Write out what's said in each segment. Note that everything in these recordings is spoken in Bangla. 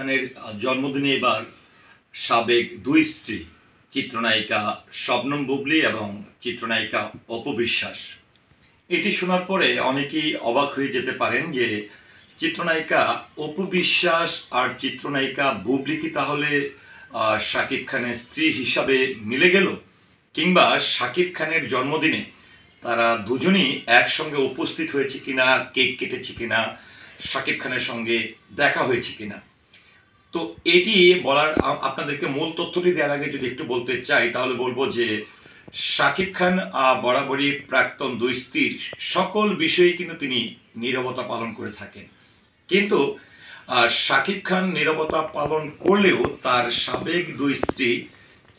খানের জন্মদিনে এবার সাবেক দুই স্ত্রী চিত্রনায়িকা শবনম বুবলী এবং চিত্রনায়িকা অপু বিশ্বাস। এটি শোনার পরে অনেকেই অবাক হয়ে যেতে পারেন যে চিত্রনায়িকা অপু বিশ্বাস আর চিত্রনায়িকা বুবলী কি তাহলে শাকিব খানের স্ত্রী হিসাবে মিলে গেল, কিংবা শাকিব খানের জন্মদিনে তারা দুজনই একসঙ্গে উপস্থিত হয়েছে কিনা, কেক কেটেছে কিনা, শাকিব খানের সঙ্গে দেখা হয়েছে কিনা। তো এটি বলার আপনাদেরকে মূল তথ্যটি দেওয়ার আগে যদি একটু বলতে চাই তাহলে বলবো যে শাকিব খান বরাবরই প্রাক্তন দুই স্ত্রীর সকল বিষয়ে কিন্তু তিনি নীরবতা পালন করে থাকেন, কিন্তু শাকিব খান নীরবতা পালন করলেও তার সাবেক দুই স্ত্রী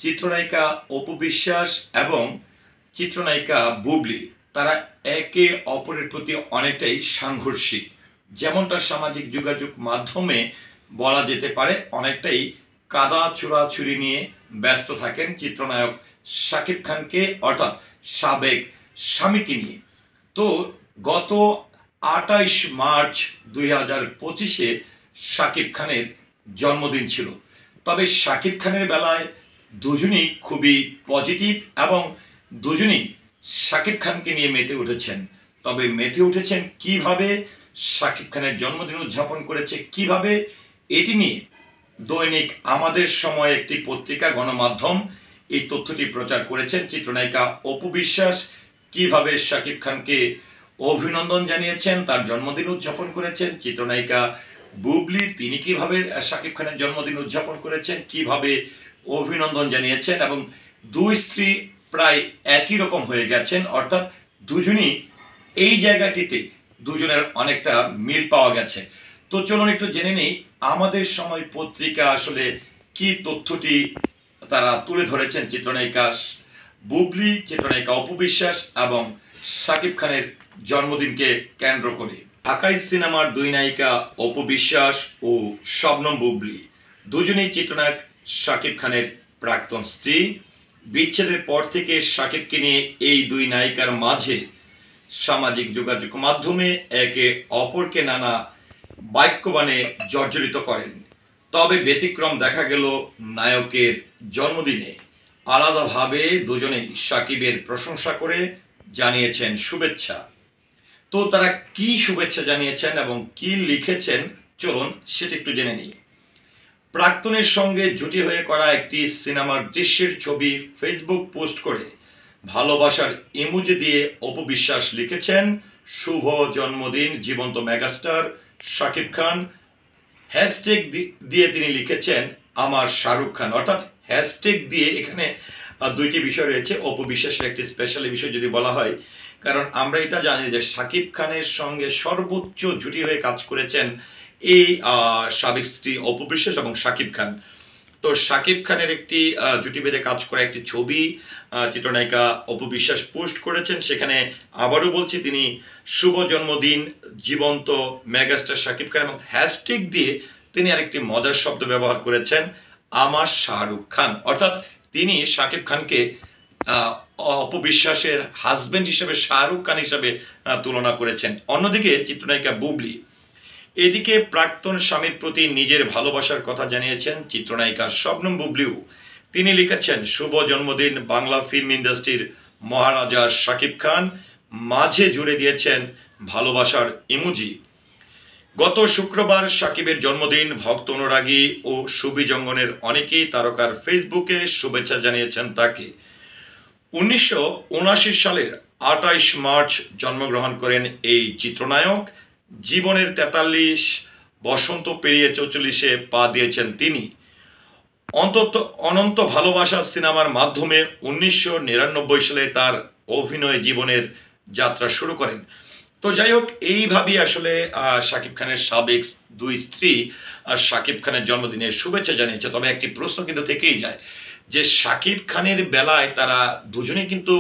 চিত্রনায়িকা অপু বিশ্বাস এবং চিত্রনায়িকা বুবলী তারা একে অপরের প্রতি অনেকটাই সাংঘর্ষিক, যেমনটা সামাজিক যোগাযোগ মাধ্যমে বলা যেতে পারে অনেকটাই কাদা ছোড়াছুরি নিয়ে ব্যস্ত থাকেন চিত্রনায়ক শাকিব খানকে, অর্থাৎ সাবেক স্বামীকে নিয়ে। তো গত 28 মার্চ 2025-এ শাকিব খানের জন্মদিন ছিল। তবে শাকিব খানের বেলায় দুজনই খুবই পজিটিভ এবং দুজনই শাকিব খানকে নিয়ে মেতে উঠেছেন। তবে মেতে উঠেছেন কিভাবে, শাকিব খানের জন্মদিন উদযাপন করেছে কিভাবে, এটি নিয়ে দৈনিক আমাদের সময় একটি পত্রিকা গণমাধ্যম এই তথ্যটি প্রচার করেছেন। চিত্রনায়িকা অপু বিশ্বাস কিভাবে শাকিব খানকে অভিনন্দন জানিয়েছেন, তার জন্মদিন উদযাপন করেছেন। চিত্রনায়িকা বুবলী তিনি কিভাবে শাকিব খানের জন্মদিন উদযাপন করেছেন, কিভাবে অভিনন্দন জানিয়েছেন, এবং দুই স্ত্রী প্রায় একই রকম হয়ে গেছেন, অর্থাৎ দুজনই এই জায়গাটিতে দুজনের অনেকটা মিল পাওয়া গেছে। তো চলুন একটু জেনে নেই আমাদের সময় পত্রিকা আসলে কি তথ্যটি তারা তুলে ধরেছেন চিত্রনায়িকা বুবলী, চিত্রনায়িকা অপু বিশ্বাস এবং শাকিব খানের জন্মদিনকে কেন্দ্র করে। ঢাকাই সিনেমার দুই নায়িকা অপু বিশ্বাস ও শবনম বুবলী দুজনেই চিত্রনায়ক শাকিব খানের প্রাক্তন স্ত্রী। বিচ্ছেদের পর থেকে শাকিবকে নিয়ে এই দুই নায়িকার মাঝে সামাজিক যোগাযোগ মাধ্যমে একে অপরকে নানা বাক্যবাণে জর্জরিত করেন। তবে ব্যতিক্রম দেখা গেল নায়কের জন্মদিনে। আলাদাভাবে দুজনেই শাকিবের প্রশংসা করে জানিয়েছেন শুভেচ্ছা। তো তারা কি শুভেচ্ছা জানিয়েছেন এবং কি লিখেছেন চলুন সেটা একটু জেনে নিই। প্রাক্তনের সঙ্গে জুটি হয়ে করা একটি সিনেমার দৃশ্যের ছবি ফেসবুক পোস্ট করে ভালোবাসার ইমোজি দিয়ে অপু বিশ্বাস লিখেছেন, শুভ জন্মদিন জীবন্ত মেগাস্টার শাকিব খান। হ্যাশট্যাগ দিয়ে তিনি লিখেছেন আমার শাহরুখ খান, অর্থাৎ হ্যাশট্যাগ দিয়ে এখানে দুইটি বিষয় রয়েছে। অপু বিশ্বাসের একটি স্পেশাল বিষয় যদি বলা হয়, কারণ আমরা এটা জানি যে শাকিব খানের সঙ্গে সর্বোচ্চ জুটি হয়ে কাজ করেছেন এই সাবেক স্ত্রী অপু বিশ্বাস এবং শাকিব খান। তো শাকিব খানের একটি জুটি বেঁধে কাজ করা একটি ছবি চিত্রনায়িকা অপু বিশ্বাস পোস্ট করেছেন। সেখানে আবারও বলছি তিনি শুভ জন্মদিন জীবন্ত মেগাস্টার শাকিব খান, এবং হ্যাশট্যাগ দিয়ে তিনি আরেকটি মজার শব্দ ব্যবহার করেছেন আমার শাহরুখ খান, অর্থাৎ তিনি শাকিব খানকে অপু বিশ্বাসের হাজবেন্ড হিসেবে শাহরুখ খান হিসেবে তুলনা করেছেন। অন্যদিকে চিত্রনায়িকা বুবলী এদিকে প্রাক্তন স্বামীর প্রতি নিজের ভালোবাসার কথা জানিয়েছেন চিত্রনায়িকা শবনম বুবলীও। তিনি লিখেছেন শুভ জন্মদিন বাংলা ফিল্ম ইন্ডাস্ট্রির মহারাজা শাকিব খান, মাঝে জুড়ে দিয়েছেন ভালোবাসার ইমোজি। গত শুক্রবার শাকিবের জন্মদিন, ভক্ত অনুরাগী ও সুবিজঙ্গনের অনেকেই তারকার ফেসবুকে শুভেচ্ছা জানিয়েছেন তাকে। 1979 সালের 28 মার্চ জন্মগ্রহণ করেন এই চিত্রনায়ক। জীবনের 43 বসন্ত পেরিয়ে 44-এ পা দিয়েছেন তিনি। অনন্ত ভালোবাসা সিনেমার মাধ্যমে 1999 সালে তার অভিনয় জীবনের যাত্রা শুরু করেন। তো যাই হোক, এইভাবেই আসলে শাকিব খানের সাবেক দুই স্ত্রী শাকিব খানের জন্মদিনের শুভেচ্ছা জানিয়েছে। তবে একটি প্রশ্ন কিন্তু থেকেই যায় যে শাকিব খানের বেলায় তারা দুজনেই কিন্তু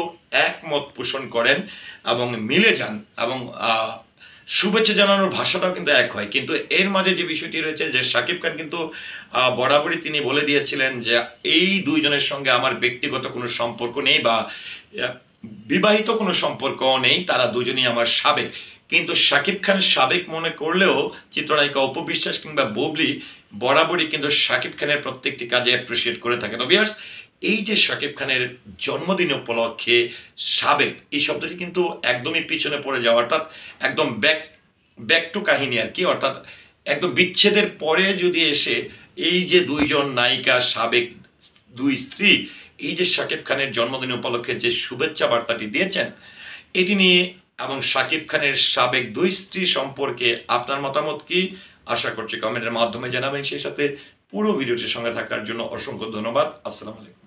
একমত পোষণ করেন এবং মিলে যান, এবং শুভেচ্ছা জানানোর ভাষাটাও কিন্তু এক হয়। কিন্তু এর মাঝে যে বিষয়টি রয়েছে যে শাকিব খান কিন্তু বরাবরই তিনি বলে দিয়েছিলেন যে এই দুইজনের সঙ্গে আমার ব্যক্তিগত কোনো সম্পর্ক নেই বা বিবাহিত কোনো সম্পর্ক নেই, তারা দুজনই আমার সাবেক। কিন্তু শাকিব খান সাবেক মনে করলেও চিত্রনায়িকা অপু বিশ্বাস কিংবা বুবলি বরাবরই কিন্তু শাকিব খানের প্রত্যেকটি কাজে অ্যাপ্রিসিয়েট করে থাকে। তো ভিউয়ার্স, এই যে শাকিব খানের জন্মদিন উপলক্ষে সাবেক এই শব্দটি কিন্তু একদমই পিছনে পড়ে যাওয়া, অর্থাৎ একদম ব্যাক টু কাহিনী আর কি, অর্থাৎ একদম বিচ্ছেদের পরে যদি এসে এই যে দুইজন নায়িকা সাবেক দুই স্ত্রী এই যে শাকিব খানের জন্মদিন উপলক্ষে যে শুভেচ্ছা বার্তাটি দিয়েছেন এটি নিয়ে এবং শাকিব খানের সাবেক দুই স্ত্রী সম্পর্কে আপনার মতামত কি, আশা করছি কমেন্টের মাধ্যমে জানাবেন। সেই সাথে পুরো ভিডিওটির সঙ্গে থাকার জন্য অসংখ্য ধন্যবাদ। আসসালামু আলাইকুম।